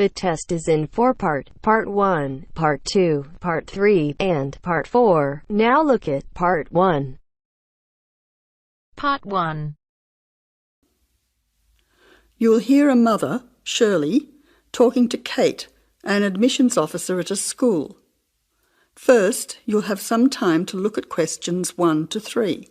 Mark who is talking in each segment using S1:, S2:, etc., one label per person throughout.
S1: The test is in 4 parts: Part 1, Part 2, Part 3, and Part 4. Now look at Part 1.
S2: Part 1.
S3: You'll hear a mother, Shirley, talking to Kate, an admissions officer at a school. First, you'll have some time to look at questions 1 to 3.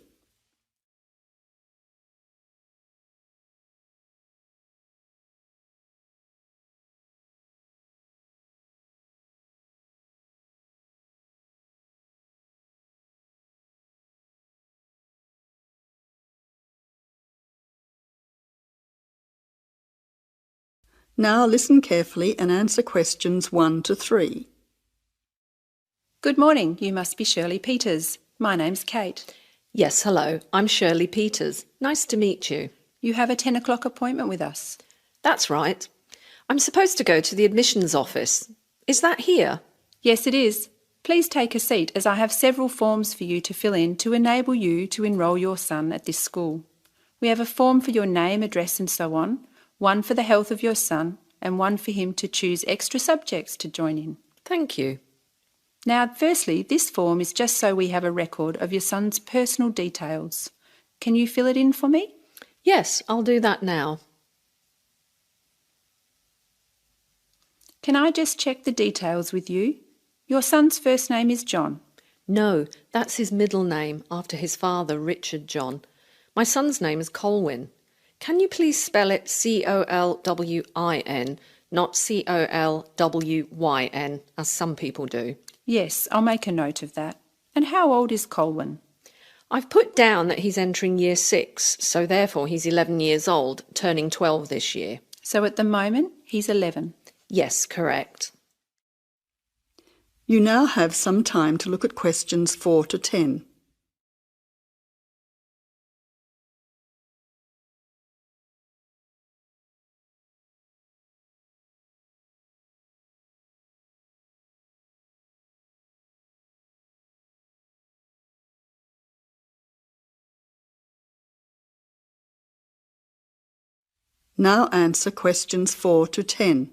S3: Now listen carefully and answer questions 1 to 3.
S4: Good morning, you must be Shirley Peters. My name's Kate.
S5: Yes, hello, I'm Shirley Peters. Nice to meet you.
S4: You have a 10 o'clock appointment with us.
S5: That's right. I'm supposed to go to the admissions office. Is that here?
S4: Yes, it is. Please take a seat as I have several forms for you to fill in to enable you to enrol your son at this school. We have a form for your name, address and so on, one for the health of your son, and one for him to choose extra subjects to join in.
S5: Thank you.
S4: Now, firstly, this form is just so we have a record of your son's personal details. Can you fill it in for me?
S5: Yes, I'll do that now.
S4: Can I just check the details with you? Your son's first name is John.
S5: No, that's his middle name after his father, Richard John. My son's name is Colwyn. Can you please spell it Colwyn, not Colwyn, as some people do?
S4: Yes, I'll make a note of that. And how old is Colwyn?
S5: I've put down that he's entering year 6, so therefore he's 11 years old, turning 12 this year.
S4: So at the moment, he's 11.
S5: Yes, correct.
S3: You now have some time to look at questions 4 to 10. Now answer questions 4 to 10.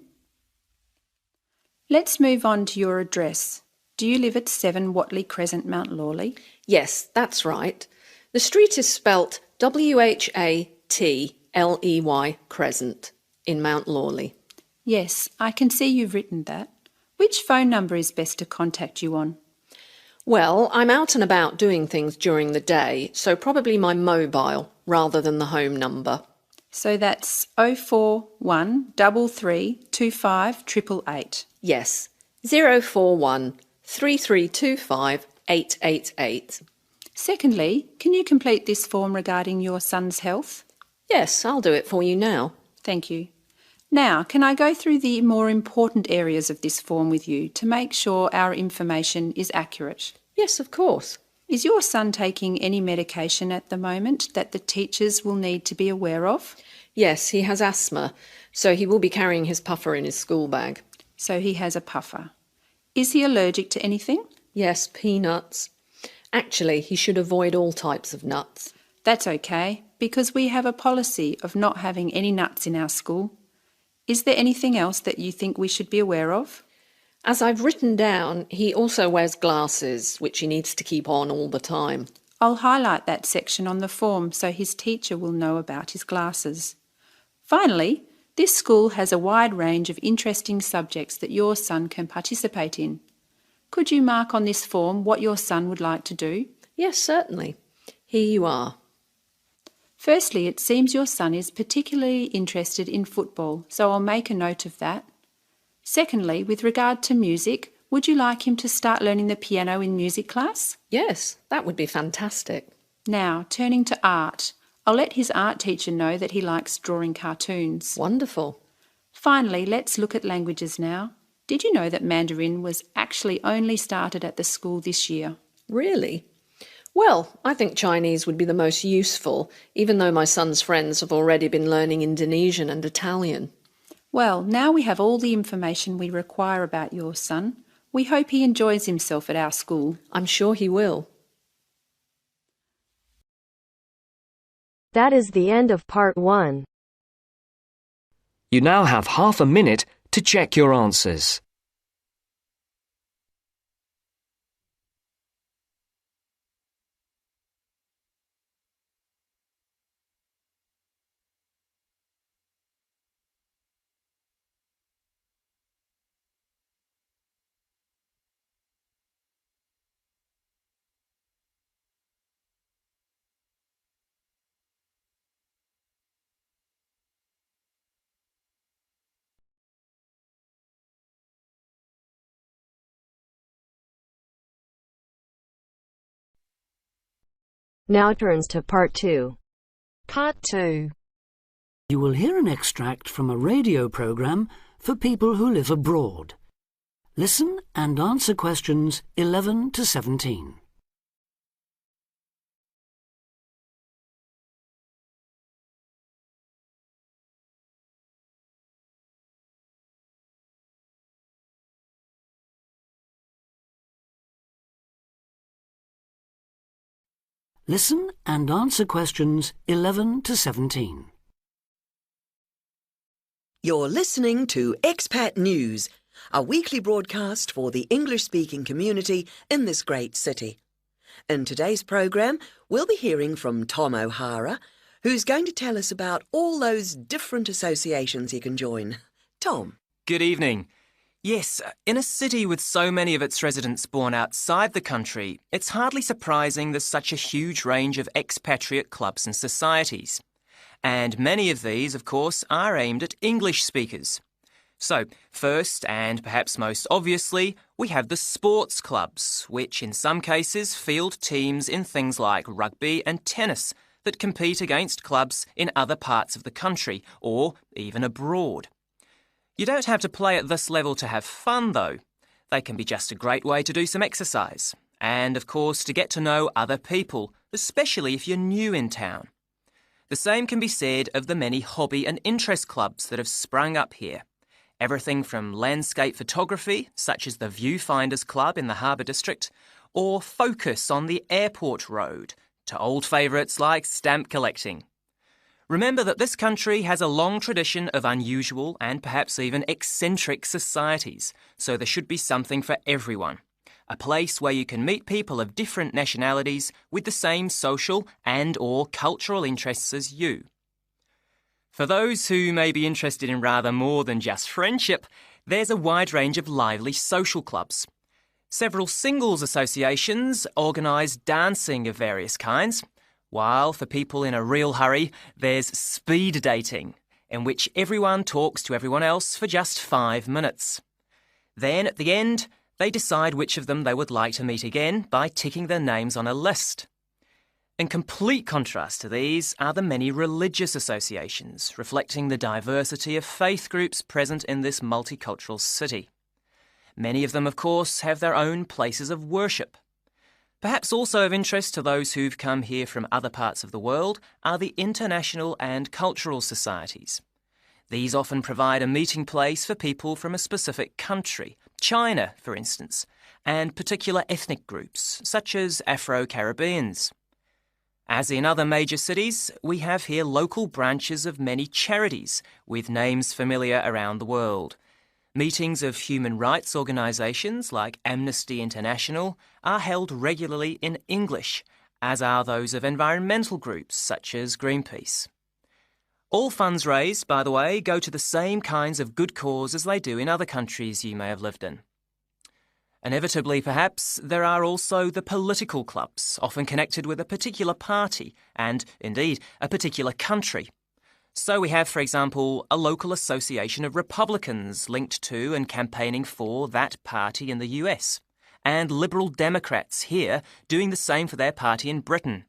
S4: Let's move on to your address. Do you live at 7 Watley Crescent, Mount Lawley?
S5: Yes, that's right. The street is spelt Whatley Crescent in Mount Lawley.
S4: Yes, I can see you've written that. Which phone number is best to contact you on?
S5: Well, I'm out and about doing things during the day, so probably my mobile rather than the home number.
S4: So that's 041 3325 888.
S5: Yes, 041 3325 888.
S4: Secondly, can you complete this form regarding your son's health?
S5: Yes, I'll do it for you now.
S4: Thank you. Now, can I go through the more important areas of this form with you to make sure our information is accurate?
S5: Yes, of course.
S4: Is your son taking any medication at the moment that the teachers will need to be aware of?
S5: Yes, he has asthma, so he will be carrying his puffer in his school bag.
S4: So he has a puffer. Is he allergic to anything?
S5: Yes, peanuts. Actually, he should avoid all types of nuts.
S4: That's okay, because we have a policy of not having any nuts in our school. Is there anything else that you think we should be aware of?
S5: As I've written down, he also wears glasses, which he needs to keep on all the time.
S4: I'll highlight that section on the form so his teacher will know about his glasses. Finally, this school has a wide range of interesting subjects that your son can participate in. Could you mark on this form what your son would like to do?
S5: Yes, certainly. Here you are.
S4: Firstly, it seems your son is particularly interested in football, so I'll make a note of that. Secondly, with regard to music, would you like him to start learning the piano in music class?
S5: Yes, that would be fantastic.
S4: Now, turning to art, I'll let his art teacher know that he likes drawing cartoons.
S5: Wonderful.
S4: Finally, let's look at languages now. Did you know that Mandarin was actually only started at the school this year?
S5: Really? Well, I think Chinese would be the most useful, even though my son's friends have already been learning Indonesian and Italian.
S4: Well, now we have all the information we require about your son. We hope he enjoys himself at our school.
S5: I'm sure he will.
S1: That is the end of Part 1.
S6: You now have half a minute
S2: to check your answers.
S1: Now turns to Part 2.
S6: Part 2.
S7: You will hear an extract from a radio programme for people who live abroad. Listen and answer questions 11 to 17. Listen and answer questions 11 to 17.
S8: You're listening to Expat News, a weekly broadcast for the English-speaking community in this great city. In today's programme, we'll be hearing from Tom O'Hara, who's going to tell us about all those different associations you can join. Tom.
S9: Good evening. Yes, in a city with so many of its residents born outside the country, it's hardly surprising there's such a huge range of expatriate clubs and societies. And many of these, of course, are aimed at English speakers. So, first and perhaps most obviously, we have the sports clubs, which in some cases field teams in things like rugby and tennis that compete against clubs in other parts of the country or even abroad. You don't have to play at this level to have fun, though. They can be just a great way to do some exercise and, of course, to get to know other people, especially if you're new in town. The same can be said of the many hobby and interest clubs that have sprung up here. Everything from landscape photography, such as the Viewfinders Club in the Harbour District, or Focus on the Airport Road, to old favourites like stamp collecting. Remember that this country has a long tradition of unusual and perhaps even eccentric societies, so there should be something for everyone. A place where you can meet people of different nationalities with the same social and/or cultural interests as you. For those who may be interested in rather more than just friendship, there's a wide range of lively social clubs. Several singles associations organise dancing of various kinds, while for people in a real hurry, there's speed dating, in which everyone talks to everyone else for just 5 minutes. Then, at the end, they decide which of them they would like to meet again by ticking their names on a list. In complete contrast to these are the many religious associations, reflecting the diversity of faith groups present in this multicultural city. Many of them, of course, have their own places of worship. Perhaps also of interest to those who've come here from other parts of the world are the international and cultural societies. These often provide a meeting place for people from a specific country, China, for instance, and particular ethnic groups, such as Afro-Caribbeans. As in other major cities, we have here local branches of many charities with names familiar around the world. Meetings of human rights organisations like Amnesty International are held regularly in English, as are those of environmental groups such as Greenpeace. All funds raised, by the way, go to the same kinds of good cause as they do in other countries you may have lived in. Inevitably, perhaps, there are also the political clubs, often connected with a particular party and, indeed, a particular country. So we have, for example, a local association of Republicans linked to and campaigning for that party in the US, and Liberal Democrats here doing the same for their party in Britain.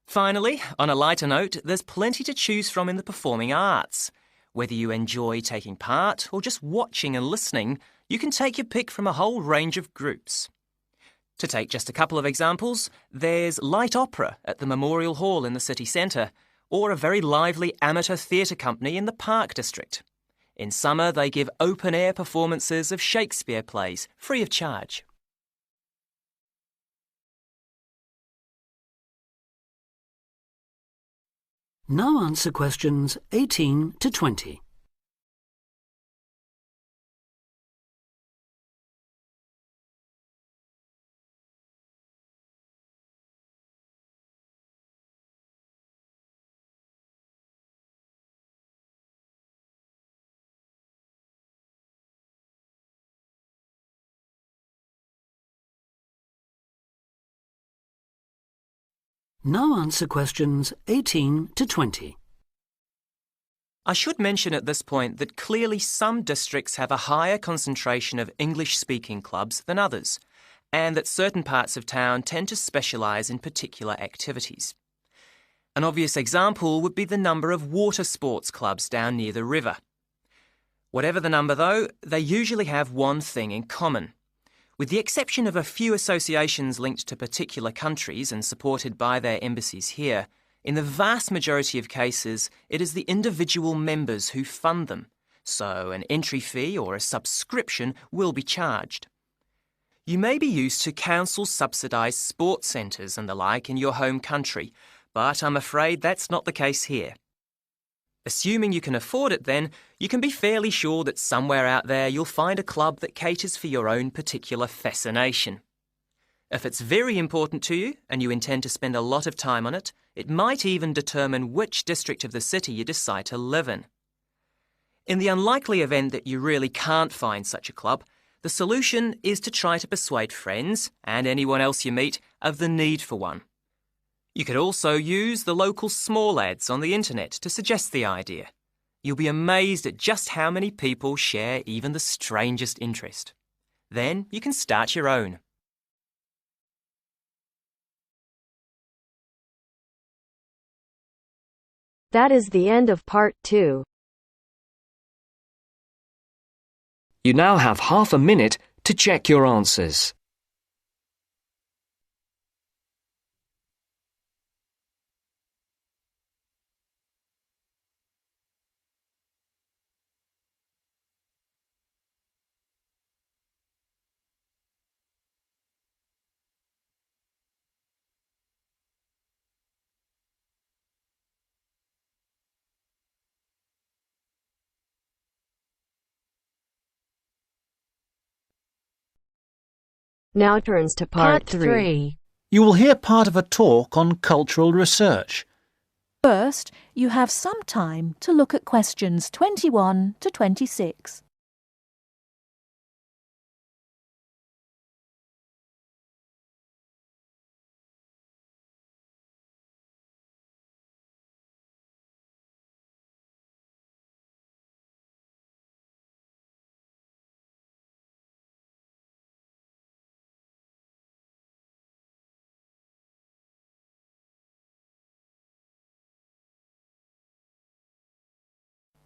S9: Finally, on a lighter note, there's plenty to choose from in the performing arts. Whether you enjoy taking part or just watching and listening, you can take your pick from a whole range of groups. To take just a couple of examples, there's light opera at the Memorial Hall in the city centre, or a very lively amateur theatre company in the Park District. In summer, they give open-air performances of Shakespeare plays, free of charge.
S7: Now answer questions 18 to 20. Now answer questions 18 to 20.
S9: I should mention at this point that clearly some districts have a higher concentration of English-speaking clubs than others, and that certain parts of town tend to specialise in particular activities. An obvious example would be the number of water sports clubs down near the river. Whatever the number though, they usually have one thing in common. With the exception of a few associations linked to particular countries and supported by their embassies here, in the vast majority of cases, it is the individual members who fund them, so an entry fee or a subscription will be charged. You may be used to council-subsidised sports centres and the like in your home country, but I'm afraid that's not the case here. Assuming you can afford it then, you can be fairly sure that somewhere out there you'll find a club that caters for your own particular fascination. If it's very important to you and you intend to spend a lot of time on it, it might even determine which district of the city you decide to live in. In the unlikely event that you really can't find such a club, the solution is to try to persuade friends and anyone else you meet of the need for one. You could also use the local small ads on the internet to suggest the idea. You'll be amazed at just how many people share even the strangest interest. Then you can start your own.
S1: That is the end of part 2.
S2: You now have half a minute to check your answers.
S1: Now turns to part 3.
S10: You will hear part of a talk on cultural research.
S11: First, you have some time to look at questions 21 to 26.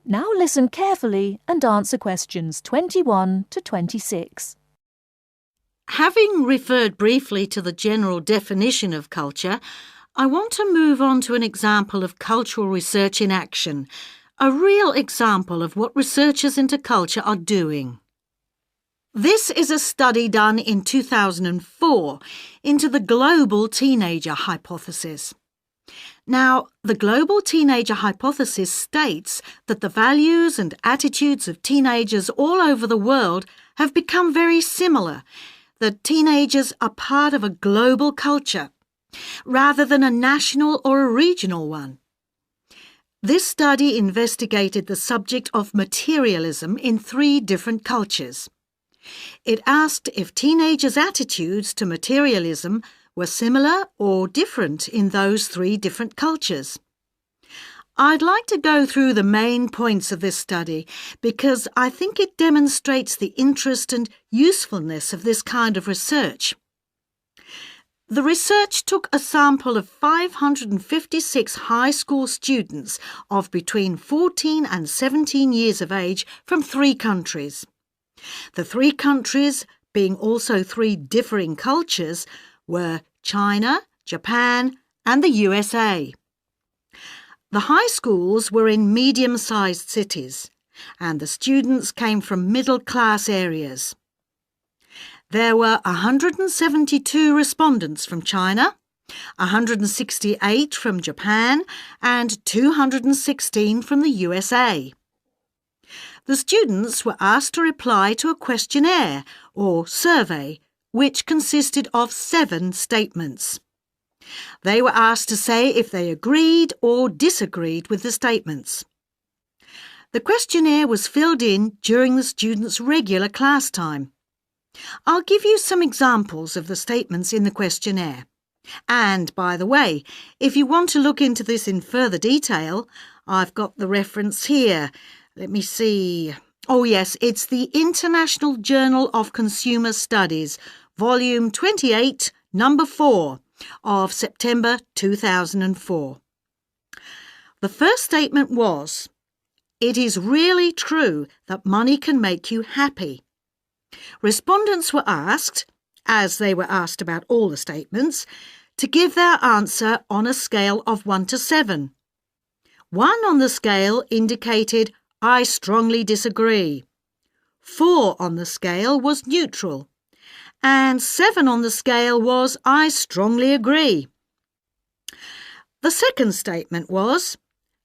S11: Now listen carefully and answer questions 21 to 26.
S12: Having referred briefly to the general definition of culture, I want to move on to an example of cultural research in action, a real example of what researchers into culture are doing. This is a study done in 2004 into the global teenager hypothesis. Now, the global teenager hypothesis states that the values and attitudes of teenagers all over the world have become very similar, that teenagers are part of a global culture, rather than a national or a regional one. This study investigated the subject of materialism in 3 different cultures. It asked if teenagers' attitudes to materialism were similar or different in those 3 different cultures. I'd like to go through the main points of this study because I think it demonstrates the interest and usefulness of this kind of research. The research took a sample of 556 high school students of between 14 and 17 years of age from 3 countries. The 3 countries, being also 3 differing cultures, were China, Japan, and the USA. The high schools were in medium-sized cities, and the students came from middle-class areas. There were 172 respondents from China, 168 from Japan, and 216 from the USA. The students were asked to reply to a questionnaire or survey which consisted of 7 statements. They were asked to say if they agreed or disagreed with the statements. The questionnaire was filled in during the students' regular class time. I'll give you some examples of the statements in the questionnaire. And, by the way, if you want to look into this in further detail, I've got the reference here. Let me see. Oh yes, it's the International Journal of Consumer Studies, Volume 28, Number 4 of September 2004. The first statement was, "It is really true that money can make you happy." Respondents were asked, as they were asked about all the statements, to give their answer on a scale of 1 to 7. 1 on the scale indicated, "I strongly disagree." 4 on the scale was neutral. And 7 on the scale was, "I strongly agree." The second statement was,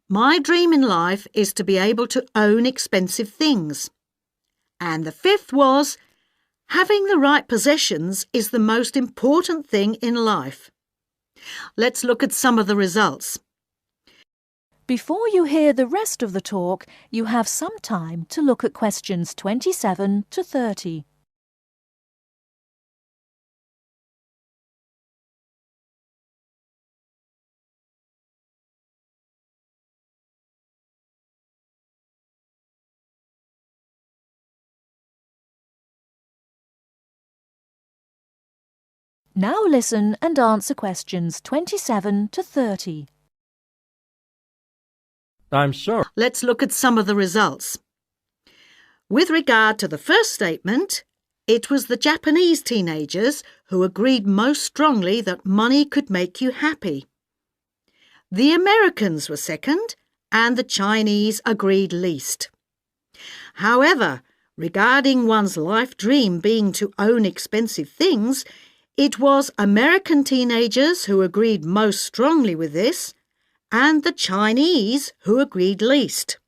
S12: "My dream in life is to be able to own expensive things." And the fifth was, "Having the right possessions is the most important thing in life." Let's look at some of the results.
S11: Before you hear the rest of the talk, you have some time to look at questions 27 to 30. Now listen and answer questions 27 to 30.
S10: I'm sure.
S12: Let's look at some of the results. With regard to the first statement, it was the Japanese teenagers who agreed most strongly that money could make you happy. The Americans were second, and the Chinese agreed least. However, regarding one's life dream being to own expensive things, it was American teenagers who agreed most strongly with this, and the Chinese who agreed least.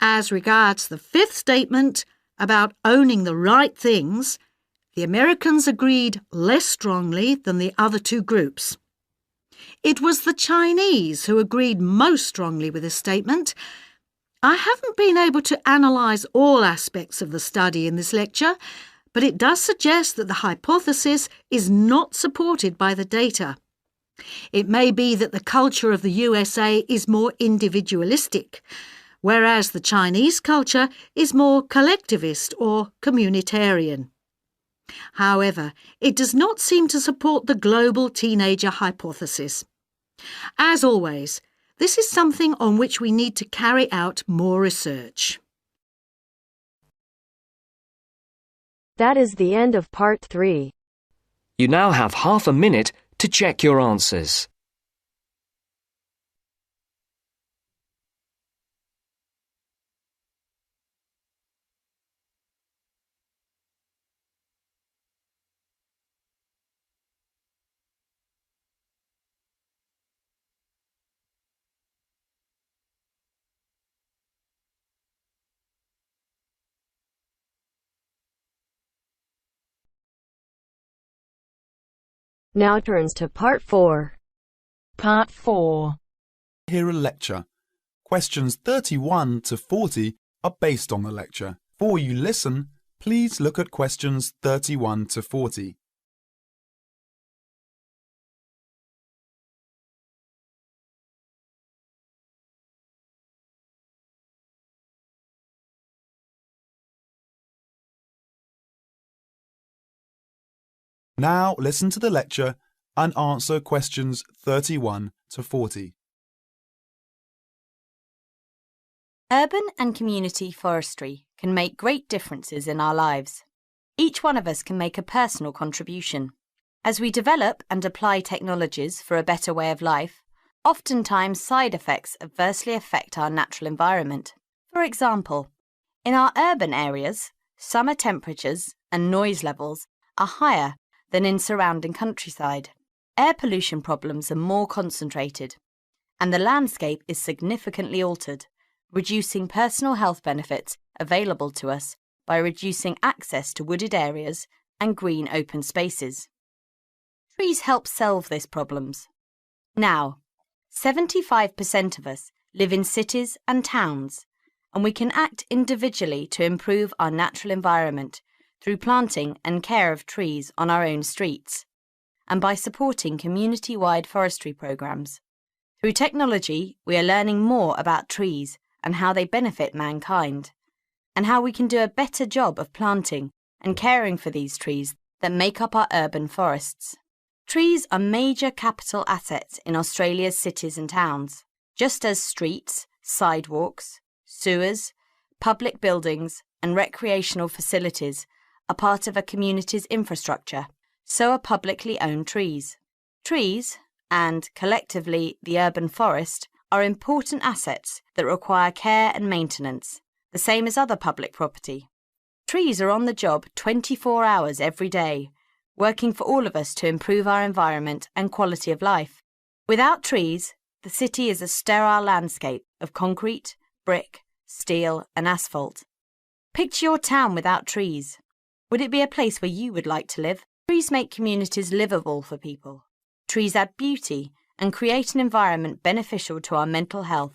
S12: As regards the fifth statement about owning the right things, the Americans agreed less strongly than the other two groups. It was the Chinese who agreed most strongly with this statement. I haven't been able to analyse all aspects of the study in this lecture, but it does suggest that the hypothesis is not supported by the data. It may be that the culture of the USA is more individualistic, whereas the Chinese culture is more collectivist or communitarian. However, it does not seem to support the global teenager hypothesis. As always, this is something on which we need to carry out more research.
S1: That is the end of part 3.
S2: You now have half a minute to check your answers.
S1: Now turns to part 4.
S6: Part 4.
S13: Hear a lecture. Questions 31 to 40 are based on the lecture. Before you listen, please look at questions 31 to 40. Now listen to the lecture and answer questions 31 to 40.
S14: Urban and community forestry can make great differences in our lives. Each one of us can make a personal contribution. As we develop and apply technologies for a better way of life, oftentimes side effects adversely affect our natural environment. For example, in our urban areas, summer temperatures and noise levels are higher than in surrounding countryside. Air pollution problems are more concentrated, and the landscape is significantly altered, reducing personal health benefits available to us by reducing access to wooded areas and green open spaces. Trees help solve these problems. Now, 75% of us live in cities and towns, and we can act individually to improve our natural environment through planting and care of trees on our own streets. and by supporting community-wide forestry programs. Through technology, we are learning more about trees and how they benefit mankind, and how we can do a better job of planting and caring for these trees that make up our urban forests. Trees are major capital assets in Australia's cities and towns. Just as streets, sidewalks, sewers, public buildings and recreational facilities are part of a community's infrastructure, so are publicly owned trees. Trees, and collectively the urban forest, are important assets that require care and maintenance, the same as other public property. Trees are on the job 24 hours every day, working for all of us to improve our environment and quality of life. Without trees, the city is a sterile landscape of concrete, brick, steel and asphalt. Picture your town without trees. Would it be a place where you would like to live? Trees make communities livable for people. Trees add beauty and create an environment beneficial to our mental health.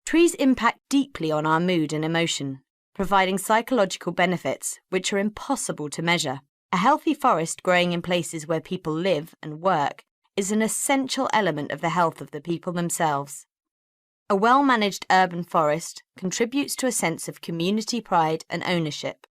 S14: Trees impact deeply on our mood and emotion, providing psychological benefits which are impossible to measure. A healthy forest growing in places where people live and work is an essential element of the health of the people themselves. A well-managed urban forest contributes to a sense of community pride and ownership.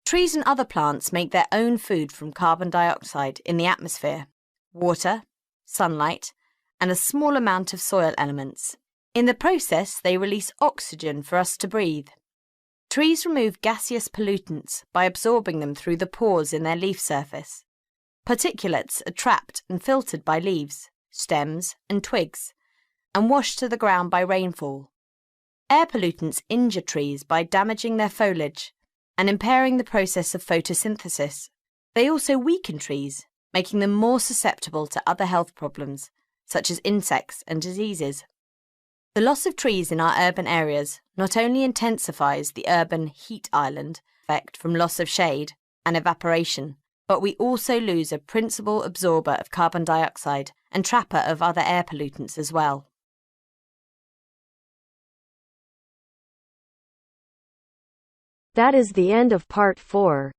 S14: Trees and other plants make their own food from carbon dioxide in the atmosphere, water, sunlight, and a small amount of soil elements. In the process, they release oxygen for us to breathe. Trees remove gaseous pollutants by absorbing them through the pores in their leaf surface. Particulates are trapped and filtered by leaves, stems, and twigs, and washed to the ground by rainfall. Air pollutants injure trees by damaging their foliage and impairing the process of photosynthesis. They also weaken trees, making them more susceptible to other health problems, such as insects and diseases. The loss of trees in our urban areas not only intensifies the urban heat island effect from loss of shade and evaporation, but we also lose a principal absorber of carbon dioxide and trapper of other air pollutants as well.
S1: That is the end of part 4.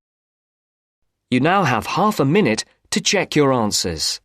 S2: You now have half a minute to check your answers.